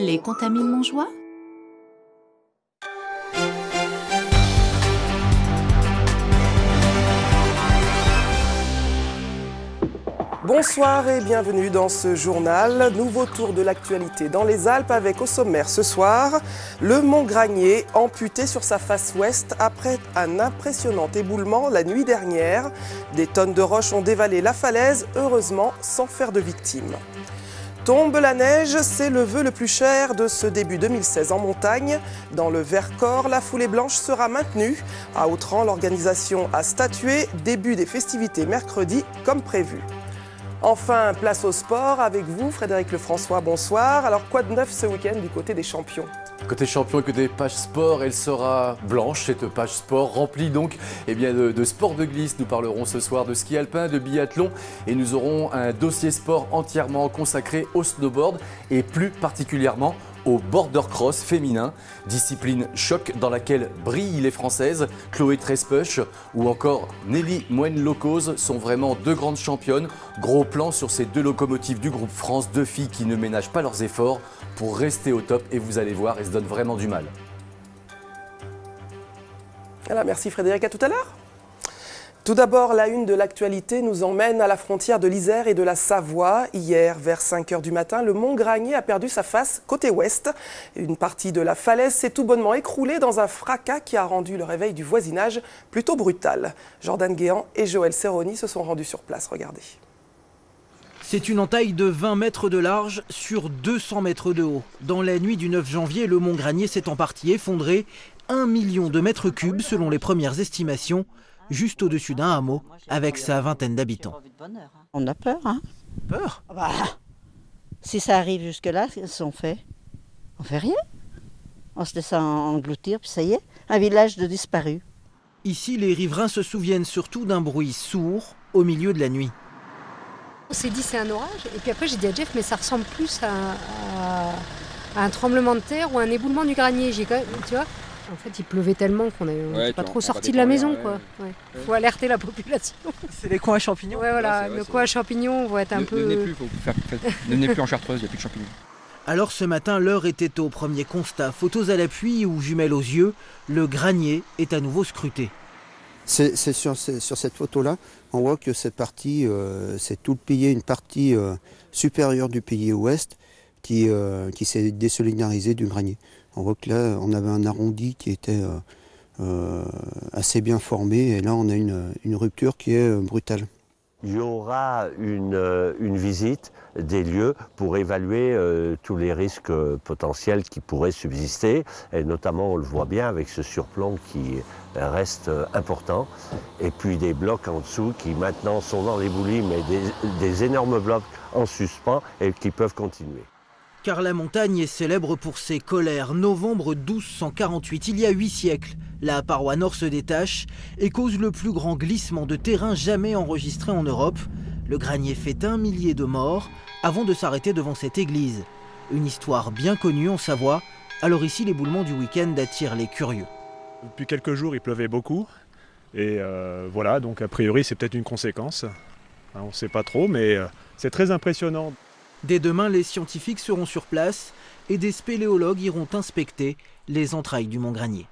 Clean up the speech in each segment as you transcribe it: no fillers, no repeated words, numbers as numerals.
Les Contamines Montjoie. Bonsoir et bienvenue dans ce journal. Nouveau tour de l'actualité dans les Alpes avec au sommaire ce soir le mont Granier amputé sur sa face ouest après un impressionnant éboulement la nuit dernière. Des tonnes de roches ont dévalé la falaise, heureusement sans faire de victimes. Tombe la neige, c'est le vœu le plus cher de ce début 2016 en montagne. Dans le Vercors, la foulée blanche sera maintenue. À Autran, l'organisation a statué. Début des festivités mercredi comme prévu. Enfin, place au sport avec vous, Frédéric Lefrançois, bonsoir. Alors, quoi de neuf ce week-end du côté des champions ? Côté champion et côté page sport, elle sera blanche, cette page sport remplie donc de sport de glisse. Nous parlerons ce soir de ski alpin, de biathlon et nous aurons un dossier sport entièrement consacré au snowboard et plus particulièrement au border cross féminin, discipline choc dans laquelle brillent les Françaises, Chloé Trespuch ou encore Nelly Moine-Locose sont vraiment deux grandes championnes. Gros plan sur ces deux locomotives du groupe France, deux filles qui ne ménagent pas leurs efforts pour rester au top et vous allez voir, elles se donnent vraiment du mal. Voilà, merci Frédéric, à tout à l'heure. Tout d'abord, la une de l'actualité nous emmène à la frontière de l'Isère et de la Savoie. Hier, vers 5 h du matin, le mont Granier a perdu sa face côté ouest. Une partie de la falaise s'est tout bonnement écroulée dans un fracas qui a rendu le réveil du voisinage plutôt brutal. Jordan Guéant et Joël Serroni se sont rendus sur place. Regardez. C'est une entaille de 20 mètres de large sur 200 mètres de haut. Dans la nuit du 9 janvier, le mont Granier s'est en partie effondré. 1 million de mètres cubes selon les premières estimations, juste au-dessus d'un hameau avec sa vingtaine d'habitants. On a peur, hein ? Peur ? Bah, si ça arrive jusque-là, qu'est-ce qu'on fait ? On fait rien. On se laisse engloutir, puis ça y est, un village de disparus. Ici, les riverains se souviennent surtout d'un bruit sourd au milieu de la nuit. On s'est dit c'est un orage, et puis après j'ai dit à Jeff, mais ça ressemble plus à un tremblement de terre ou un éboulement du Granier. J'ai quand même, tu vois. En fait, il pleuvait tellement qu'on n'était pas trop sorti de la maison, quoi. Ouais. Faut alerter la population. C'est les coins à champignons. Ouais, voilà, le coin à champignons vont être un peu. Ne venez plus en Chartreuse, il n'y a plus de champignons. Alors ce matin, l'heure était au premier constat. Photos à l'appui ou jumelles aux yeux, le Granier est à nouveau scruté. C'est sur cette photo-là, on voit que cette partie, c'est tout le pilier, une partie supérieure du pilier ouest qui s'est désolidarisée du Granier. On voit que là, on avait un arrondi qui était assez bien formé et là, on a une rupture qui est brutale. Il y aura une visite des lieux pour évaluer tous les risques potentiels qui pourraient subsister. Et notamment, on le voit bien avec ce surplomb qui reste important. Et puis des blocs en dessous qui maintenant sont dans l'éboulis, mais des énormes blocs en suspens et qui peuvent continuer. Car la montagne est célèbre pour ses colères. Novembre 1248, il y a 8 siècles, la paroi nord se détache et cause le plus grand glissement de terrain jamais enregistré en Europe. Le Granier fait 1 millier de morts avant de s'arrêter devant cette église. Une histoire bien connue en Savoie, alors ici l'éboulement du week-end attire les curieux. Depuis quelques jours il pleuvait beaucoup et voilà, donc a priori c'est peut-être une conséquence. On ne sait pas trop, mais c'est très impressionnant. Dès demain, les scientifiques seront sur place et des spéléologues iront inspecter les entrailles du mont Granier.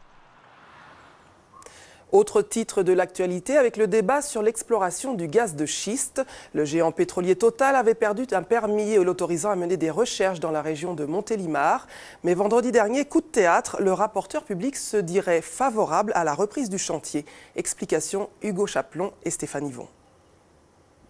Autre titre de l'actualité avec le débat sur l'exploration du gaz de schiste. Le géant pétrolier Total avait perdu un permis l'autorisant à mener des recherches dans la région de Montélimar. Mais vendredi dernier, coup de théâtre, le rapporteur public se dirait favorable à la reprise du chantier. Explication Hugo Chaplon et Stéphane Yvon.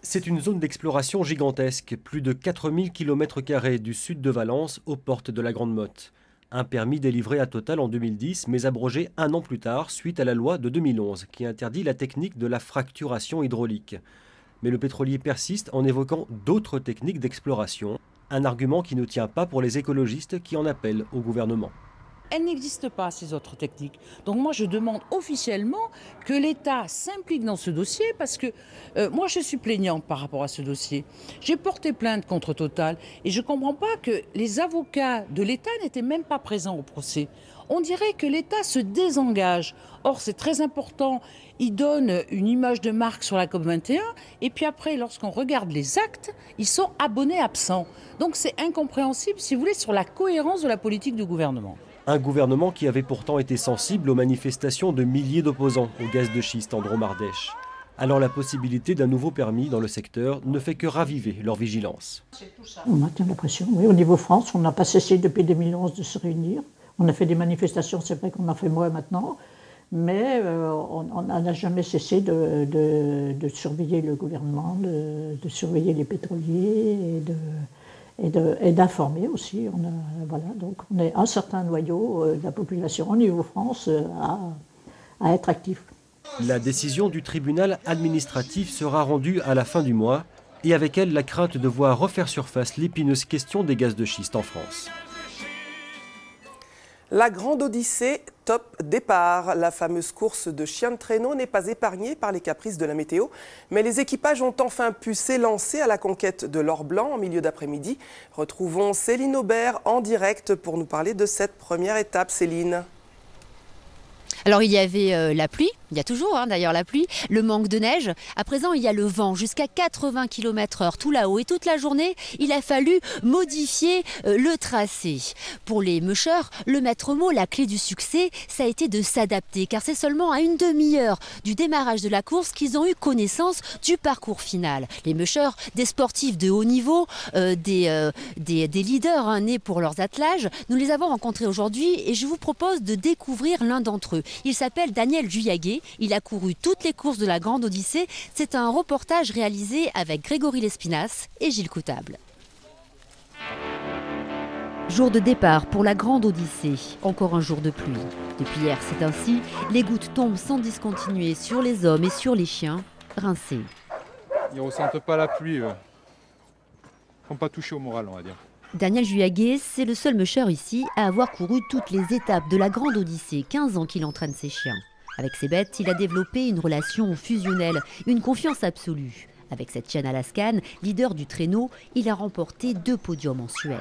C'est une zone d'exploration gigantesque, plus de 4000 km² du sud de Valence aux portes de la Grande Motte. Un permis délivré à Total en 2010, mais abrogé 1 an plus tard suite à la loi de 2011 qui interdit la technique de la fracturation hydraulique. Mais le pétrolier persiste en évoquant d'autres techniques d'exploration, un argument qui ne tient pas pour les écologistes qui en appellent au gouvernement. elles n'existent pas, ces autres techniques. Donc moi, je demande officiellement que l'État s'implique dans ce dossier parce que moi, je suis plaignante par rapport à ce dossier. J'ai porté plainte contre Total et je ne comprends pas que les avocats de l'État n'étaient même pas présents au procès. On dirait que l'État se désengage. Or, c'est très important. Il donne une image de marque sur la COP21 et puis après, lorsqu'on regarde les actes, ils sont abonnés absents. Donc c'est incompréhensible, si vous voulez, sur la cohérence de la politique du gouvernement. Un gouvernement qui avait pourtant été sensible aux manifestations de milliers d'opposants au gaz de schiste en Drôme-Ardèche. Alors la possibilité d'un nouveau permis dans le secteur ne fait que raviver leur vigilance. On maintient la pression. Oui, au niveau France, on n'a pas cessé depuis 2011 de se réunir. On a fait des manifestations, c'est vrai qu'on en fait moins maintenant, mais on n'a jamais cessé de surveiller le gouvernement, de surveiller les pétroliers et d'informer aussi. Donc on est un certain noyau de la population au niveau France à être actif. La décision du tribunal administratif sera rendue à la fin du mois et avec elle la crainte de voir refaire surface l'épineuse question des gaz de schiste en France. La Grande Odyssée, top départ. La fameuse course de chiens de traîneau n'est pas épargnée par les caprices de la météo. Mais les équipages ont enfin pu s'élancer à la conquête de l'or blanc en milieu d'après-midi. Retrouvons Céline Aubert en direct pour nous parler de cette première étape. Céline. Alors il y avait la pluie, il y a toujours d'ailleurs la pluie, le manque de neige. À présent il y a le vent jusqu'à 80 km/h tout là-haut et toute la journée il a fallu modifier le tracé. Pour les mûcheurs, le maître mot, la clé du succès, ça a été de s'adapter car c'est seulement à une demi-heure du démarrage de la course qu'ils ont eu connaissance du parcours final. Les mûcheurs, des sportifs de haut niveau, des leaders nés pour leurs attelages, nous les avons rencontrés aujourd'hui et je vous propose de découvrir l'un d'entre eux. Il s'appelle Daniel Juyaguet, il a couru toutes les courses de la Grande Odyssée. C'est un reportage réalisé avec Grégory Lespinasse et Gilles Coutable. Jour de départ pour la Grande Odyssée, encore un jour de pluie. Depuis hier, c'est ainsi, les gouttes tombent sans discontinuer sur les hommes et sur les chiens, rincés. Ils ne ressentent pas la pluie, ils ne sont pas touchés au moral, on va dire. Daniel Juyaguet, c'est le seul mûcheur ici à avoir couru toutes les étapes de la Grande Odyssée, 15 ans qu'il entraîne ses chiens. Avec ses bêtes, il a développé une relation fusionnelle, une confiance absolue. Avec cette chienne alaskane, leader du traîneau, il a remporté 2 podiums en Suède.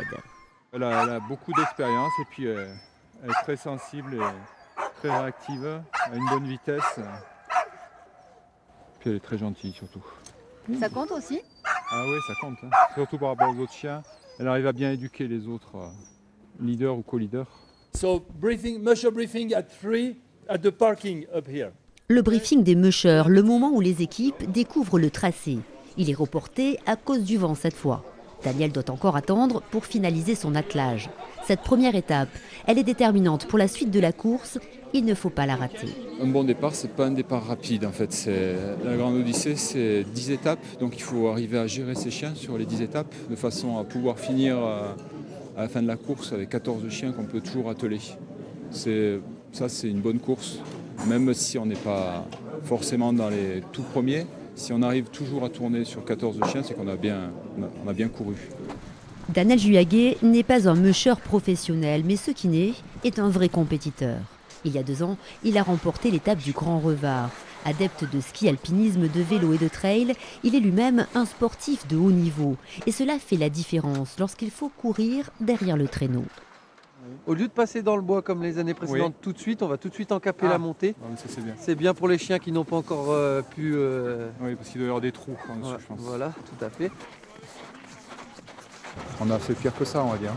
Elle a beaucoup d'expérience et puis elle est très sensible et très réactive, à une bonne vitesse. Puis elle est très gentille surtout. Ça compte aussi? Ah oui, ça compte, surtout par rapport aux autres chiens. Elle arrive à bien éduquer les autres leaders ou co-leaders. Musher briefing at 3 at the parking up here. Le briefing des mûcheurs, le moment où les équipes découvrent le tracé. Il est reporté à cause du vent cette fois. Daniel doit encore attendre pour finaliser son attelage. Cette première étape, elle est déterminante pour la suite de la course. Il ne faut pas la rater. Un bon départ, c'est pas un départ rapide en fait. La Grande Odyssée, c'est 10 étapes. Donc il faut arriver à gérer ses chiens sur les 10 étapes de façon à pouvoir finir à la fin de la course avec 14 chiens qu'on peut toujours atteler. Ça, c'est une bonne course. Même si on n'est pas forcément dans les tout premiers, si on arrive toujours à tourner sur 14 chiens, c'est qu'on a bien couru. Daniel Juyaguet n'est pas un mûcheur professionnel, mais ce qu'il est un vrai compétiteur. Il y a 2 ans, il a remporté l'étape du Grand Revard. Adepte de ski, alpinisme, de vélo et de trail, il est lui-même un sportif de haut niveau. Et cela fait la différence lorsqu'il faut courir derrière le traîneau. Au lieu de passer dans le bois comme les années précédentes, tout de suite, on va tout de suite encaper la montée. C'est bien. C'est bien pour les chiens qui n'ont pas encore pu... Oui, parce qu'il doit y avoir des trous en dessous, je pense. Voilà, tout à fait. On a fait pire que ça, on va dire.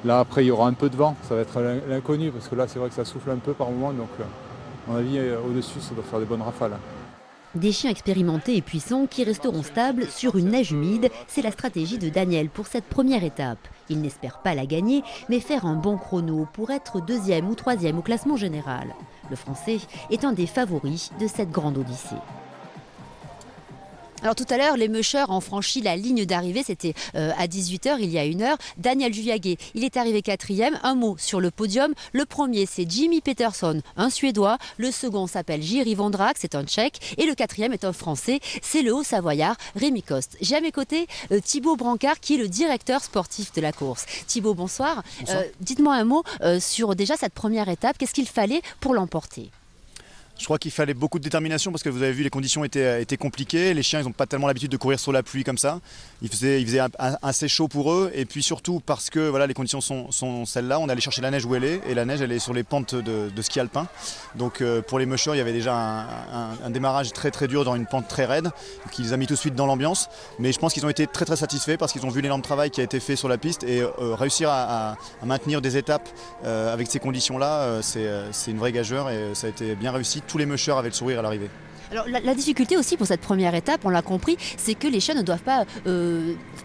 Là, après, il y aura un peu de vent. Ça va être l'inconnu, parce que là, c'est vrai que ça souffle un peu par moment. Donc, à mon avis, au-dessus, ça doit faire des bonnes rafales. Des chiens expérimentés et puissants qui resteront stables sur une neige humide, c'est la stratégie de Daniel pour cette première étape. Il n'espère pas la gagner, mais faire un bon chrono pour être 2e ou 3e au classement général. Le Français est un des favoris de cette Grande Odyssée. Alors tout à l'heure, les mushers ont franchi la ligne d'arrivée, c'était à 18h, il y a 1 heure. Daniel Juyaguet, il est arrivé 4e. Un mot sur le podium. Le premier, c'est Jimmy Peterson, un Suédois. Le second s'appelle Jiří Vondrák, c'est un Tchèque. Et le 4e est un Français, c'est le Haut-Savoyard, Rémi Coste. J'ai à mes côtés Thibaut Brancard, qui est le directeur sportif de la course. Thibaut, bonsoir. Dites-moi un mot sur déjà cette première étape. Qu'est-ce qu'il fallait pour l'emporter ? Je crois qu'il fallait beaucoup de détermination parce que vous avez vu, les conditions étaient compliquées. Les chiens, ils n'ont pas tellement l'habitude de courir sous la pluie comme ça. Il faisait assez chaud pour eux. Et puis surtout parce que voilà, les conditions sont celles-là. On est allé chercher la neige où elle est. Et la neige, elle est sur les pentes de ski alpin. Donc pour les mushers, il y avait déjà un démarrage très très dur dans une pente très raide qui les a mis tout de suite dans l'ambiance. Mais je pense qu'ils ont été très très satisfaits parce qu'ils ont vu l'énorme travail qui a été fait sur la piste. Et réussir à maintenir des étapes avec ces conditions-là, c'est une vraie gageure et ça a été bien réussi. Tous les mushers avaient le sourire à l'arrivée. Alors la difficulté aussi pour cette première étape, on l'a compris, c'est que les chiens ne doivent pas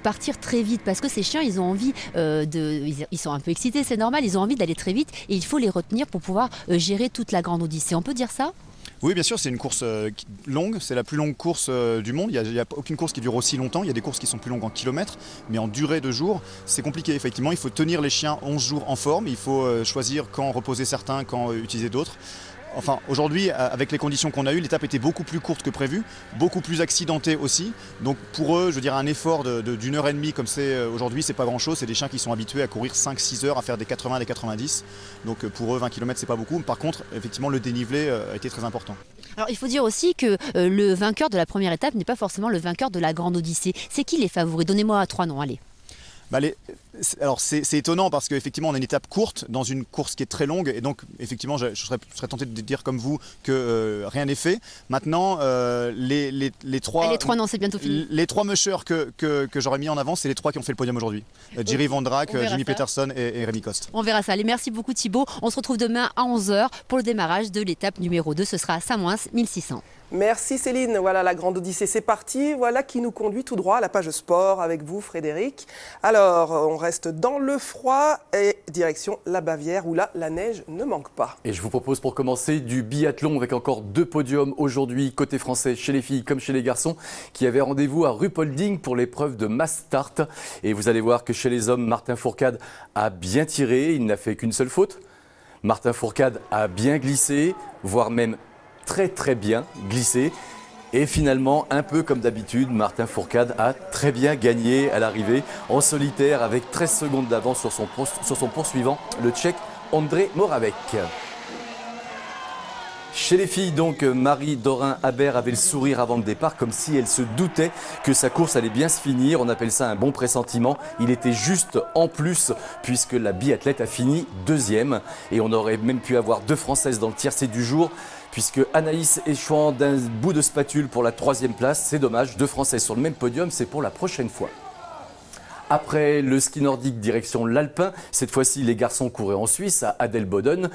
partir très vite parce que ces chiens, ils ont envie ils sont un peu excités, c'est normal, ils ont envie d'aller très vite et il faut les retenir pour pouvoir gérer toute la grande odyssée. On peut dire ça ? Oui, bien sûr, c'est une course longue, c'est la plus longue course du monde. Il n'y a aucune course qui dure aussi longtemps. Il y a des courses qui sont plus longues en kilomètres, mais en durée de jours, c'est compliqué. Effectivement, il faut tenir les chiens 11 jours en forme. Il faut choisir quand reposer certains, quand utiliser d'autres. Enfin, aujourd'hui, avec les conditions qu'on a eues, l'étape était beaucoup plus courte que prévu, beaucoup plus accidentée aussi. Donc pour eux, je veux dire, un effort d'une heure et demie comme c'est aujourd'hui, c'est pas grand-chose. C'est des chiens qui sont habitués à courir 5-6 heures, à faire des 80, des 90. Donc pour eux, 20 km, c'est pas beaucoup. Par contre, effectivement, le dénivelé a été très important. Alors il faut dire aussi que le vainqueur de la première étape n'est pas forcément le vainqueur de la grande odyssée. C'est qui les favoris? Donnez-moi 3 noms, allez. Alors c'est étonnant parce qu'effectivement on a une étape courte dans une course qui est très longue et donc effectivement je serais tenté de dire comme vous que rien n'est fait. Maintenant les trois non, c'est bientôt fini. Les 3 mushers que j'aurais mis en avant, c'est les 3 qui ont fait le podium aujourd'hui. Jiří Vondrák, Jimmy Peterson et Rémi Coste. On verra ça. Allez, merci beaucoup Thibaut. On se retrouve demain à 11h pour le démarrage de l'étape numéro 2. Ce sera à Samoins 1600. Merci Céline, voilà la grande odyssée, c'est parti, voilà qui nous conduit tout droit à la page sport avec vous Frédéric. Alors on reste dans le froid et direction la Bavière où là la neige ne manque pas. Et je vous propose pour commencer du biathlon avec encore 2 podiums aujourd'hui côté français chez les filles comme chez les garçons qui avaient rendez-vous à Ruppolding pour l'épreuve de mass start. Et vous allez voir que chez les hommes, Martin Fourcade a bien tiré, il n'a fait qu'une seule faute. Martin Fourcade a bien glissé, voire même très bien glissé et finalement un peu comme d'habitude Martin Fourcade a très bien gagné à l'arrivée en solitaire avec 13 secondes d'avance sur son poursuivant le Tchèque Ondrej Moravec. Chez les filles donc, Marie Dorin-Habert avait le sourire avant le départ comme si elle se doutait que sa course allait bien se finir. On appelle ça un bon pressentiment. Il était juste en plus puisque la biathlète a fini 2e et on aurait même pu avoir 2 Françaises dans le tiercé du jour puisque Anaïs échouant d'un bout de spatule pour la 3e place. C'est dommage, 2 Françaises sur le même podium, c'est pour la prochaine fois. Après le ski nordique direction l'Alpin, cette fois-ci les garçons couraient en Suisse à Adelboden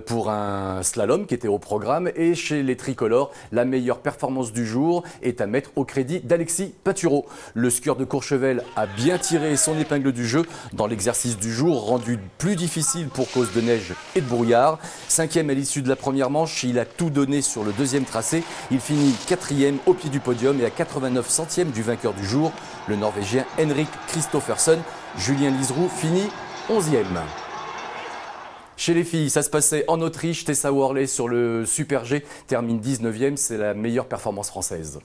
pour un slalom qui était au programme. Et chez les tricolores, la meilleure performance du jour est à mettre au crédit d'Alexis Pinturo. Le skieur de Courchevel a bien tiré son épingle du jeu dans l'exercice du jour, rendu plus difficile pour cause de neige et de brouillard. 5e à l'issue de la première manche, il a tout donné sur le 2e tracé. Il finit 4e au pied du podium et à 89 centièmes du vainqueur du jour, le Norvégien Henrik Kristoffersen. Julien Liseroux finit 11e. Chez les filles, ça se passait en Autriche. Tessa Worley sur le Super G termine 19e. C'est la meilleure performance française.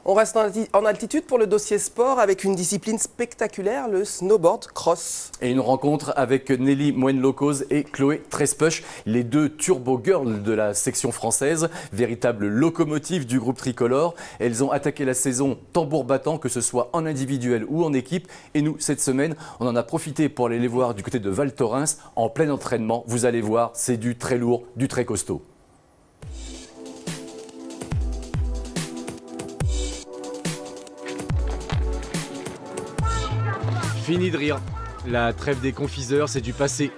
On reste en altitude pour le dossier sport avec une discipline spectaculaire, le snowboard cross. Et une rencontre avec Nelly Moine-Locose et Chloé Trespuch, les 2 turbo girls de la section française, véritables locomotives du groupe tricolore. Elles ont attaqué la saison tambour battant, que ce soit en individuel ou en équipe. Et nous, cette semaine, on en a profité pour aller les voir du côté de Val Thorens en plein entraînement. Vous allez voir, c'est du très lourd, du très costaud. Fini de rire. La trêve des confiseurs, c'est du passé.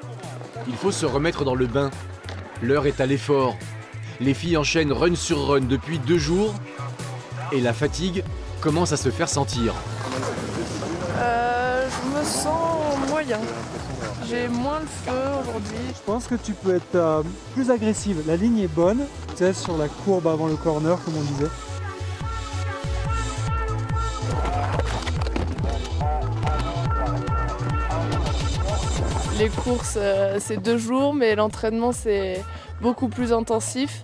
Il faut se remettre dans le bain. L'heure est à l'effort. Les filles enchaînent run sur run depuis 2 jours. Et la fatigue commence à se faire sentir. Je me sens moyen. J'ai moins le feu aujourd'hui. Je pense que tu peux être plus agressive. La ligne est bonne. Tu sais, sur la courbe avant le corner, comme on disait. Les courses, c'est 2 jours, mais l'entraînement, c'est beaucoup plus intensif.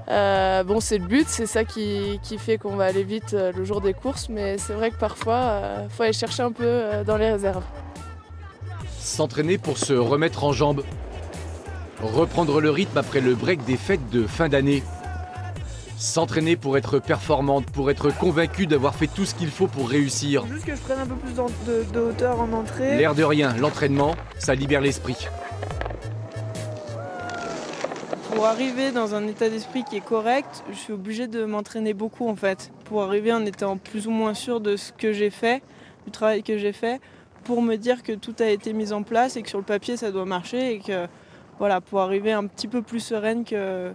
Bon, c'est le but, c'est ça qui fait qu'on va aller vite le jour des courses, mais c'est vrai que parfois, il faut aller chercher un peu dans les réserves. S'entraîner pour se remettre en jambes. Reprendre le rythme après le break des fêtes de fin d'année. S'entraîner pour être performante, pour être convaincue d'avoir fait tout ce qu'il faut pour réussir. Juste que je prenne un peu plus de hauteur en entrée. L'air de rien, l'entraînement, ça libère l'esprit. Pour arriver dans un état d'esprit qui est correct, je suis obligée de m'entraîner beaucoup en fait. Pour arriver en étant plus ou moins sûre de ce que j'ai fait, du travail que j'ai fait, pour me dire que tout a été mis en place et que sur le papier ça doit marcher et que voilà, pour arriver un petit peu plus sereine que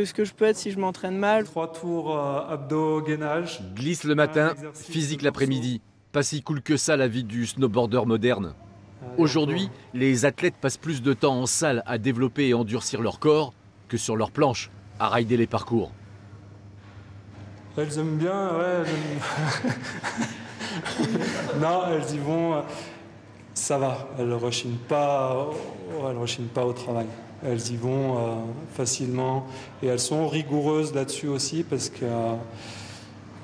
ce que je peux être si je m'entraîne mal. 3 tours abdos, gainage. Glisse le matin, physique l'après-midi. Pas si cool que ça la vie du snowboarder moderne. Aujourd'hui, les athlètes passent plus de temps en salle à développer et endurcir leur corps que sur leur planche à rider les parcours. Elles aiment bien, ouais. Non, elles y vont, ça va. Elles ne rechignent pas au travail. Elles y vont facilement et elles sont rigoureuses là-dessus aussi parce que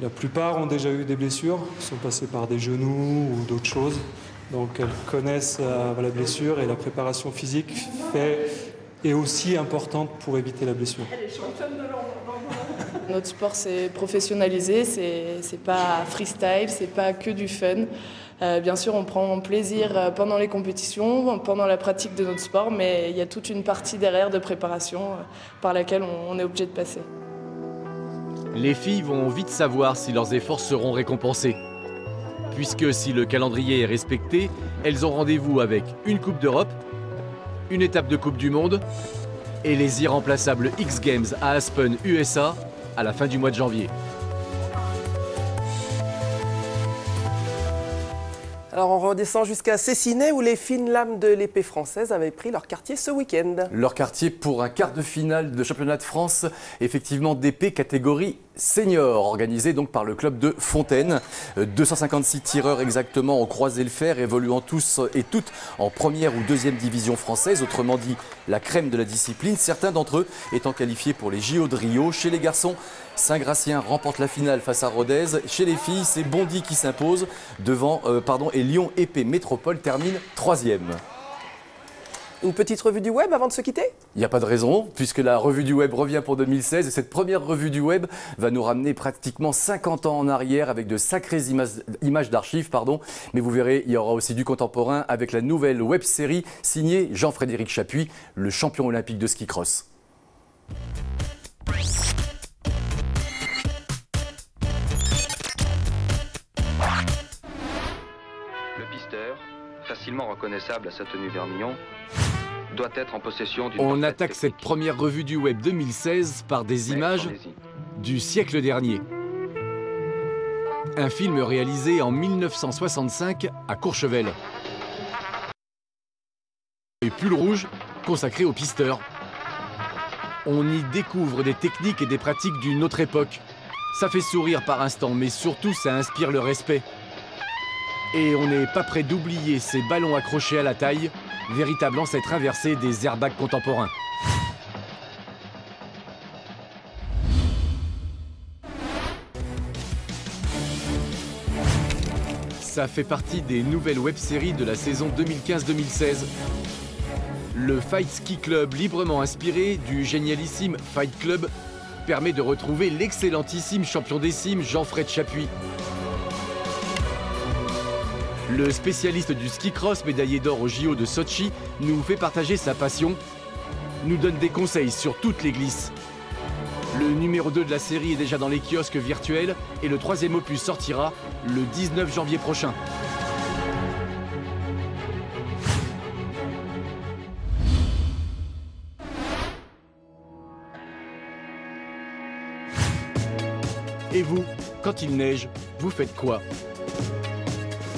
la plupart ont déjà eu des blessures, sont passées par des genoux ou d'autres choses. Donc elles connaissent la blessure et la préparation physique est aussi importante pour éviter la blessure. Notre sport s'est professionnalisé, c'est pas freestyle, c'est pas que du fun. Bien sûr, on prend plaisir pendant les compétitions, pendant la pratique de notre sport, mais il y a toute une partie derrière de préparation par laquelle on est obligé de passer. Les filles vont vite savoir si leurs efforts seront récompensés. Puisque si le calendrier est respecté, elles ont rendez-vous avec une Coupe d'Europe, une étape de Coupe du Monde et les irremplaçables X Games à Aspen, USA, à la fin du mois de janvier. Alors on redescend jusqu'à Cessinay où les fines lames de l'épée française avaient pris leur quartier ce week-end. Leur quartier pour un quart de finale de championnat de France, effectivement d'épée catégorie senior, organisé donc par le club de Fontaine. 256 tireurs exactement ont croisé le fer, évoluant tous et toutes en première ou deuxième division française, autrement dit la crème de la discipline, certains d'entre eux étant qualifiés pour les JO de Rio. Chez les garçons, Saint-Gratien remporte la finale face à Rodez. Chez les filles, c'est Bondy qui s'impose devant et Lyon Épée Métropole termine 3e. Une petite revue du web avant de se quitter ? Il n'y a pas de raison, puisque la revue du web revient pour 2016. Et cette première revue du web va nous ramener pratiquement 50 ans en arrière avec de sacrées images d'archives. Mais vous verrez, il y aura aussi du contemporain avec la nouvelle web-série signée Jean-Frédéric Chapuis, le champion olympique de ski cross. Le pisteur, facilement reconnaissable à sa tenue vermillon, doit être en possession d'une... On attaque cette première revue du web 2016 par des images du siècle dernier. Un film réalisé en 1965 à Courchevel. Et pull rouge consacré aux pisteurs. On y découvre des techniques et des pratiques d'une autre époque. Ça fait sourire par instant, mais surtout ça inspire le respect. Et on n'est pas prêt d'oublier ces ballons accrochés à la taille, véritable ancêtre inversé des airbags contemporains. Ça fait partie des nouvelles web-séries de la saison 2015-2016. Le Fight Ski Club, librement inspiré du génialissime Fight Club, permet de retrouver l'excellentissime champion des cimes Jean-Fred Chapuis. Le spécialiste du ski cross, médaillé d'or au JO de Sochi, nous fait partager sa passion, nous donne des conseils sur toutes les glisses. Le numéro 2 de la série est déjà dans les kiosques virtuels et le 3e opus sortira le 19 janvier prochain. Et vous, quand il neige, vous faites quoi ?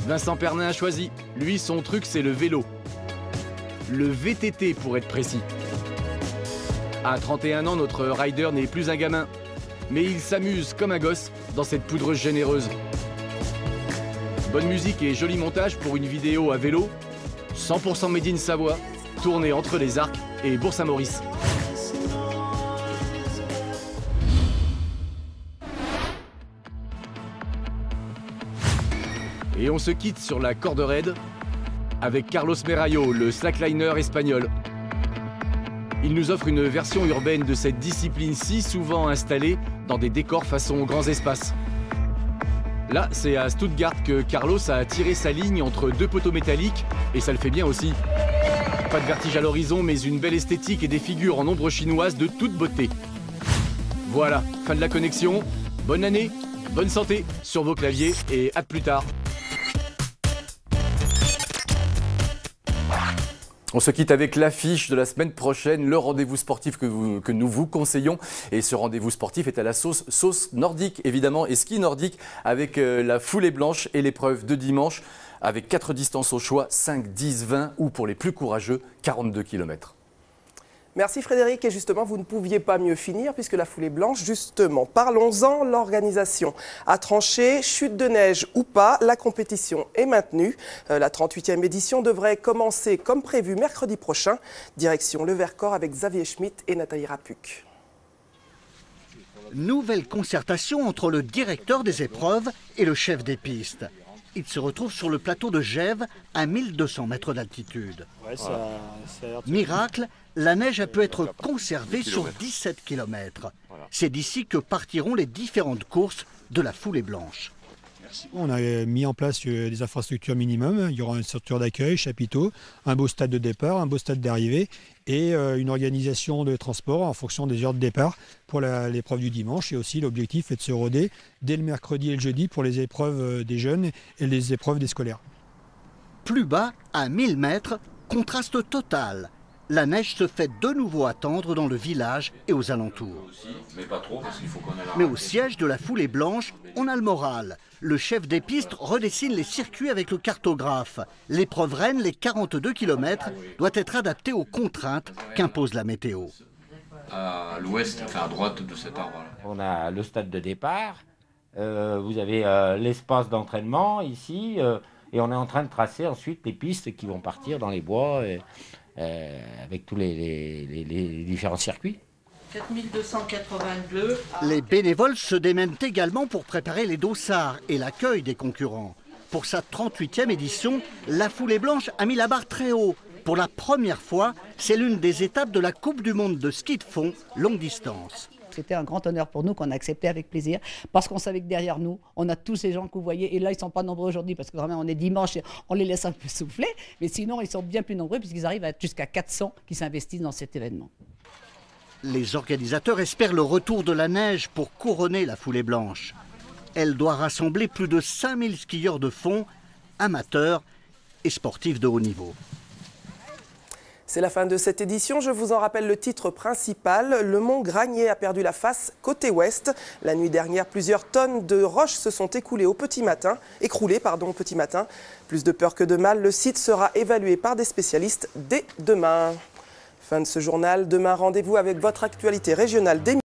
Vincent Pernin a choisi. Lui, son truc, c'est le vélo. Le VTT, pour être précis. À 31 ans, notre rider n'est plus un gamin. Mais il s'amuse comme un gosse dans cette poudreuse généreuse. Bonne musique et joli montage pour une vidéo à vélo. 100% made in Savoie, tourné entre les Arcs et Bourg-Saint-Maurice. Et on se quitte sur la corde raide avec Carlos Merayo, le slackliner espagnol. Il nous offre une version urbaine de cette discipline si souvent installée dans des décors façon grands espaces. Là, c'est à Stuttgart que Carlos a tiré sa ligne entre deux poteaux métalliques, et ça le fait bien aussi. Pas de vertige à l'horizon, mais une belle esthétique et des figures en ombre chinoise de toute beauté. Voilà, fin de la connexion. Bonne année, bonne santé sur vos claviers, et à plus tard. On se quitte avec l'affiche de la semaine prochaine, le rendez-vous sportif que nous vous conseillons. Et ce rendez-vous sportif est à la sauce nordique, évidemment, et ski nordique avec la foulée blanche et l'épreuve de dimanche avec 4 distances au choix, 5, 10, 20 ou pour les plus courageux, 42 km. Merci Frédéric, et justement vous ne pouviez pas mieux finir puisque la foulée blanche, justement, parlons-en, l'organisation a tranché, chute de neige ou pas, la compétition est maintenue. La 38e édition devrait commencer comme prévu mercredi prochain. Direction le Vercors avec Xavier Schmitt et Nathalie Rapuc. Nouvelle concertation entre le directeur des épreuves et le chef des pistes. Il se retrouve sur le plateau de Gèves à 1200 mètres d'altitude. Miracle, la neige a pu être conservée sur 17 km. C'est d'ici que partiront les différentes courses de la foulée blanche. On a mis en place des infrastructures minimum. Il y aura une structure d'accueil, chapiteau, un beau stade de départ, un beau stade d'arrivée et une organisation de transport en fonction des heures de départ pour l'épreuve du dimanche. Et aussi l'objectif est de se roder dès le mercredi et le jeudi pour les épreuves des jeunes et les épreuves des scolaires. Plus bas, à 1000 mètres, contraste total. La neige se fait de nouveau attendre dans le village et aux alentours. Mais au siège de la foulée blanche, on a le moral. Le chef des pistes redessine les circuits avec le cartographe. L'épreuve reine, les 42 km, doit être adaptée aux contraintes qu'impose la météo. À l'ouest, enfin à droite de cet arbre-là. On a le stade de départ, vous avez l'espace d'entraînement ici, et on est en train de tracer ensuite les pistes qui vont partir dans les bois avec tous les différents circuits. 4282. Les bénévoles se démènent également pour préparer les dossards et l'accueil des concurrents. Pour sa 38e édition, la foulée blanche a mis la barre très haut. Pour la première fois, c'est l'une des étapes de la Coupe du Monde de ski de fond longue distance. C'était un grand honneur pour nous qu'on a accepté avec plaisir parce qu'on savait que derrière nous, on a tous ces gens que vous voyez. Et là, ils ne sont pas nombreux aujourd'hui parce que vraiment, on est dimanche et on les laisse un peu souffler. Mais sinon, ils sont bien plus nombreux puisqu'ils arrivent à être jusqu'à 400 qui s'investissent dans cet événement. Les organisateurs espèrent le retour de la neige pour couronner la foulée blanche. Elle doit rassembler plus de 5000 skieurs de fond, amateurs et sportifs de haut niveau. C'est la fin de cette édition. Je vous en rappelle le titre principal. Le mont Granier a perdu la face côté ouest. La nuit dernière, plusieurs tonnes de roches se sont écroulées au petit matin. Plus de peur que de mal, le site sera évalué par des spécialistes dès demain. Fin de ce journal. Demain, rendez-vous avec votre actualité régionale des